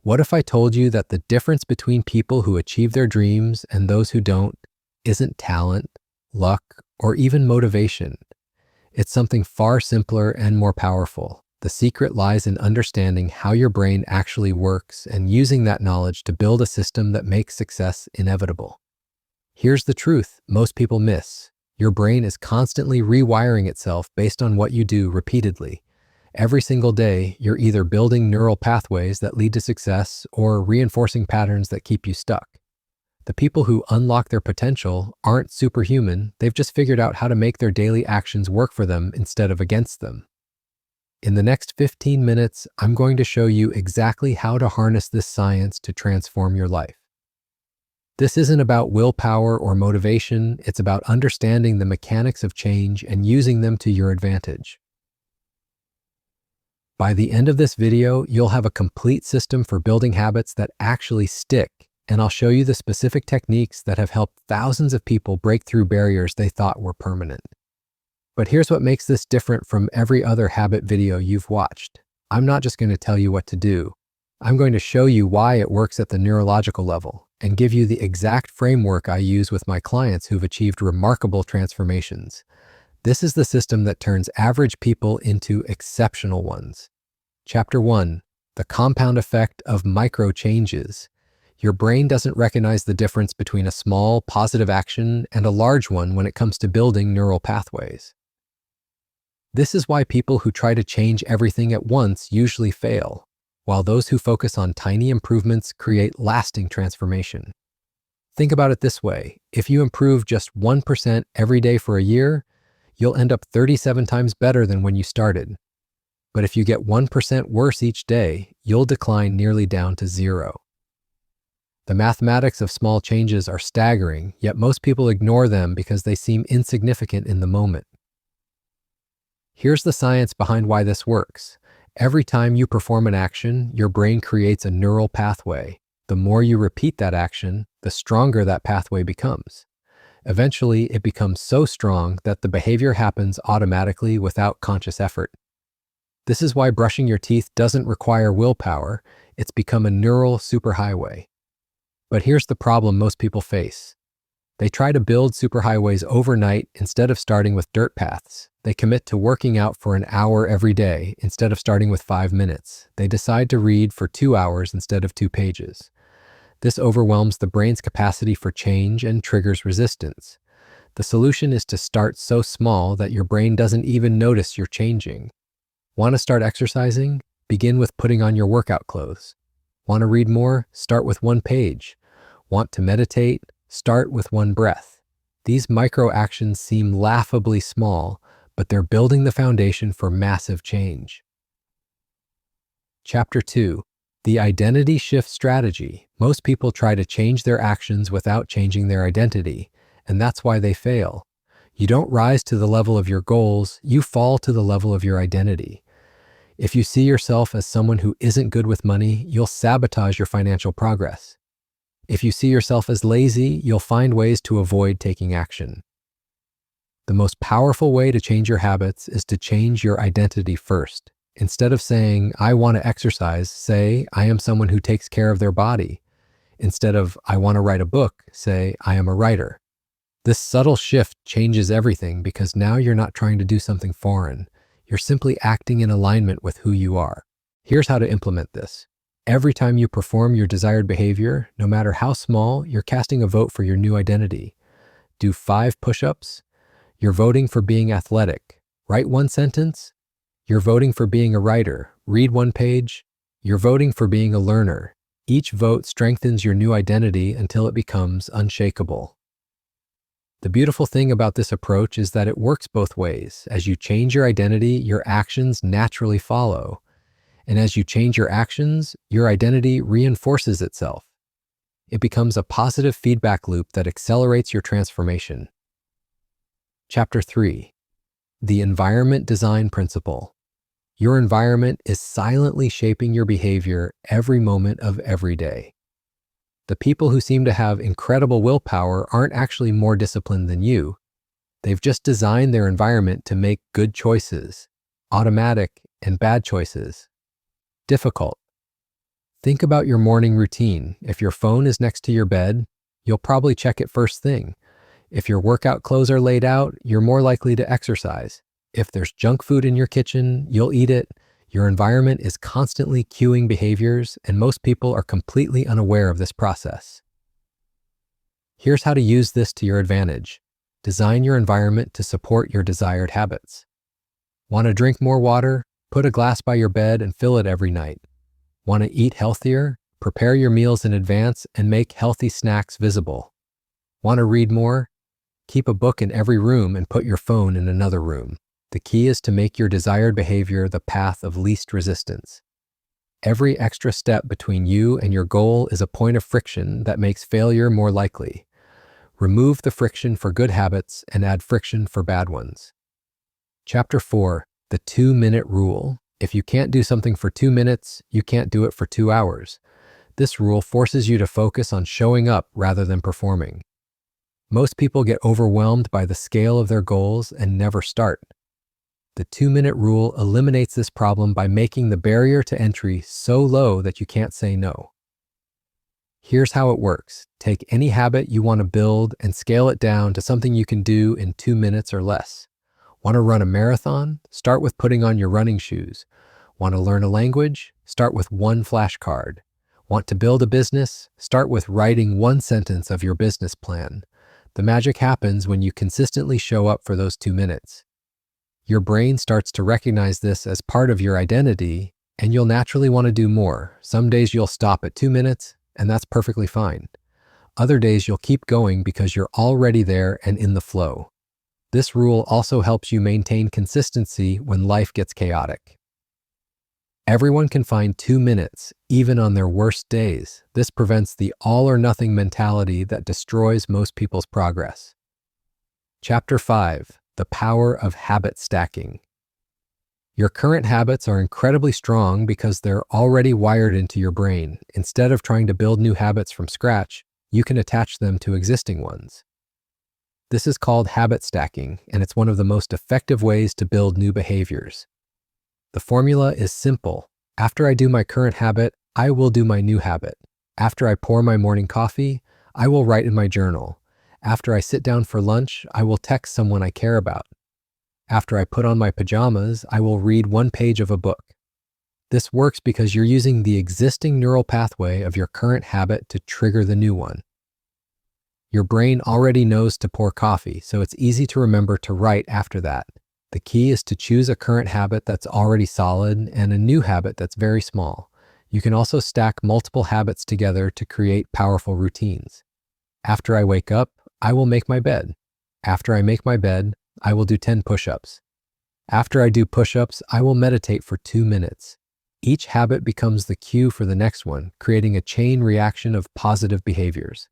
What if I told you that the difference between people who achieve their dreams and those who don't isn't talent, luck, or even motivation? It's something far simpler and more powerful. The secret lies in understanding how your brain actually works and using that knowledge to build a system that makes success inevitable. Here's the truth most people miss. Your brain is constantly rewiring itself based on what you do repeatedly. Every single day, you're either building neural pathways that lead to success or reinforcing patterns that keep you stuck. The people who unlock their potential aren't superhuman, they've just figured out how to make their daily actions work for them instead of against them. In the next 15 minutes, I'm going to show you exactly how to harness this science to transform your life. This isn't about willpower or motivation, it's about understanding the mechanics of change and using them to your advantage. By the end of this video, you'll have a complete system for building habits that actually stick, and I'll show you the specific techniques that have helped thousands of people break through barriers they thought were permanent. But here's what makes this different from every other habit video you've watched. I'm not just going to tell you what to do. I'm going to show you why it works at the neurological level and give you the exact framework I use with my clients who've achieved remarkable transformations. This is the system that turns average people into exceptional ones. Chapter 1: The compound effect of micro changes. Your brain doesn't recognize the difference between a small, positive action and a large one when it comes to building neural pathways. This is why people who try to change everything at once usually fail, while those who focus on tiny improvements create lasting transformation. Think about it this way: if you improve just 1% every day for a year, you'll end up 37 times better than when you started. But if you get 1% worse each day, you'll decline nearly down to 0. The mathematics of small changes are staggering, yet most people ignore them because they seem insignificant in the moment. Here's the science behind why this works. Every time you perform an action, your brain creates a neural pathway. The more you repeat that action, the stronger that pathway becomes. Eventually, it becomes so strong that the behavior happens automatically without conscious effort. This is why brushing your teeth doesn't require willpower. It's become a neural superhighway. But here's the problem most people face. They try to build superhighways overnight instead of starting with dirt paths. They commit to working out for an hour every day instead of starting with 5 minutes. They decide to read for 2 hours instead of 2 pages. This overwhelms the brain's capacity for change and triggers resistance. The solution is to start so small that your brain doesn't even notice you're changing. Want to start exercising? Begin with putting on your workout clothes. Want to read more? Start with 1 page. Want to meditate? Start with 1 breath. These micro actions seem laughably small, but they're building the foundation for massive change. Chapter 2: The Identity Shift Strategy. Most people try to change their actions without changing their identity, and that's why they fail. You don't rise to the level of your goals, you fall to the level of your identity. If you see yourself as someone who isn't good with money, you'll sabotage your financial progress. If you see yourself as lazy, you'll find ways to avoid taking action. The most powerful way to change your habits is to change your identity first. Instead of saying, "I want to exercise," say, "I am someone who takes care of their body." Instead of, "I want to write a book," say, "I am a writer." This subtle shift changes everything because now you're not trying to do something foreign. You're simply acting in alignment with who you are. Here's how to implement this. Every time you perform your desired behavior, no matter how small, you're casting a vote for your new identity. Do 5 push-ups. You're voting for being athletic. Write 1 sentence. You're voting for being a writer. Read 1 page. You're voting for being a learner. Each vote strengthens your new identity until it becomes unshakable. The beautiful thing about this approach is that it works both ways. As you change your identity, your actions naturally follow. And as you change your actions, your identity reinforces itself. It becomes a positive feedback loop that accelerates your transformation. Chapter 3: The Environment Design Principle. Your environment is silently shaping your behavior every moment of every day. The people who seem to have incredible willpower aren't actually more disciplined than you. They've just designed their environment to make good choices, automatic and bad choices, difficult. Think about your morning routine. If your phone is next to your bed, you'll probably check it first thing. If your workout clothes are laid out, you're more likely to exercise. If there's junk food in your kitchen, you'll eat it. Your environment is constantly cueing behaviors, and most people are completely unaware of this process. Here's how to use this to your advantage. Design your environment to support your desired habits. Want to drink more water? Put a glass by your bed and fill it every night. Want to eat healthier? Prepare your meals in advance and make healthy snacks visible. Want to read more? Keep a book in every room and put your phone in another room. The key is to make your desired behavior the path of least resistance. Every extra step between you and your goal is a point of friction that makes failure more likely. Remove the friction for good habits and add friction for bad ones. Chapter 4, the 2-minute rule. If you can't do something for 2 minutes, you can't do it for 2 hours. This rule forces you to focus on showing up rather than performing. Most people get overwhelmed by the scale of their goals and never start. The 2-minute rule eliminates this problem by making the barrier to entry so low that you can't say no. Here's how it works. Take any habit you want to build and scale it down to something you can do in 2 minutes or less. Want to run a marathon? Start with putting on your running shoes. Want to learn a language? Start with one flashcard. Want to build a business? Start with writing one sentence of your business plan. The magic happens when you consistently show up for those 2 minutes. Your brain starts to recognize this as part of your identity, and you'll naturally want to do more. Some days you'll stop at 2 minutes, and that's perfectly fine. Other days you'll keep going because you're already there and in the flow. This rule also helps you maintain consistency when life gets chaotic. Everyone can find 2 minutes, even on their worst days. This prevents the all-or-nothing mentality that destroys most people's progress. Chapter 5, the power of habit stacking. Your current habits are incredibly strong because they're already wired into your brain. Instead of trying to build new habits from scratch, you can attach them to existing ones. This is called habit stacking, and it's one of the most effective ways to build new behaviors. The formula is simple. After I do my current habit, I will do my new habit. After I pour my morning coffee, I will write in my journal. After I sit down for lunch, I will text someone I care about. After I put on my pajamas, I will read one page of a book. This works because you're using the existing neural pathway of your current habit to trigger the new one. Your brain already knows to pour coffee, so it's easy to remember to write after that. The key is to choose a current habit that's already solid and a new habit that's very small. You can also stack multiple habits together to create powerful routines. After I wake up, I will make my bed. After I make my bed, I will do 10 push-ups. After I do push-ups, I will meditate for 2 minutes. Each habit becomes the cue for the next one, creating a chain reaction of positive behaviors.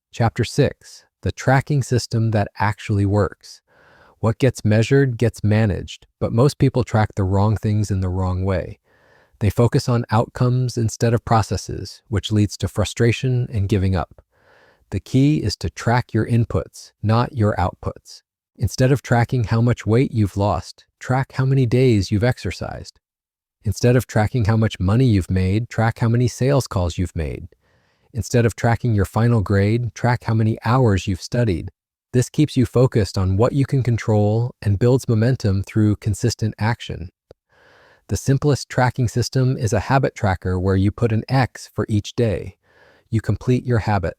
Chapter 6, the tracking system that actually works. What gets measured gets managed, but most people track the wrong things in the wrong way. They focus on outcomes instead of processes, which leads to frustration and giving up. The key is to track your inputs, not your outputs. Instead of tracking how much weight you've lost, track how many days you've exercised. Instead of tracking how much money you've made, track how many sales calls you've made. Instead of tracking your final grade, track how many hours you've studied. This keeps you focused on what you can control and builds momentum through consistent action. The simplest tracking system is a habit tracker where you put an X for each day. You complete your habit.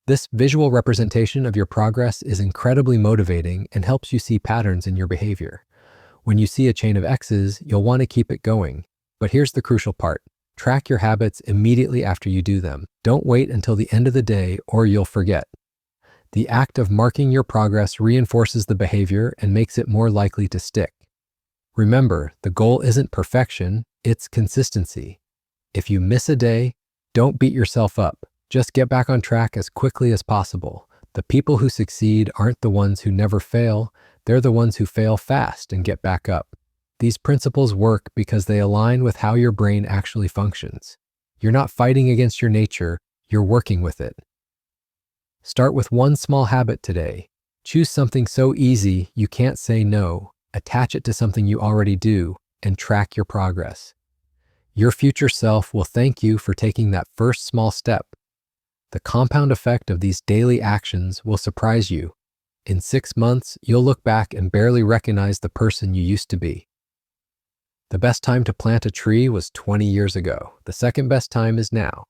This visual representation of your progress is incredibly motivating and helps you see patterns in your behavior. When you see a chain of X's, you'll want to keep it going. But here's the crucial part. Track your habits immediately after you do them. Don't wait until the end of the day or you'll forget. The act of marking your progress reinforces the behavior and makes it more likely to stick. Remember, the goal isn't perfection, it's consistency. If you miss a day, don't beat yourself up. Just get back on track as quickly as possible. The people who succeed aren't the ones who never fail, they're the ones who fail fast and get back up. These principles work because they align with how your brain actually functions. You're not fighting against your nature, you're working with it. Start with one small habit today. Choose something so easy you can't say no, attach it to something you already do, and track your progress. Your future self will thank you for taking that first small step. The compound effect of these daily actions will surprise you. In 6 months, you'll look back and barely recognize the person you used to be. The best time to plant a tree was 20 years ago. The second best time is now.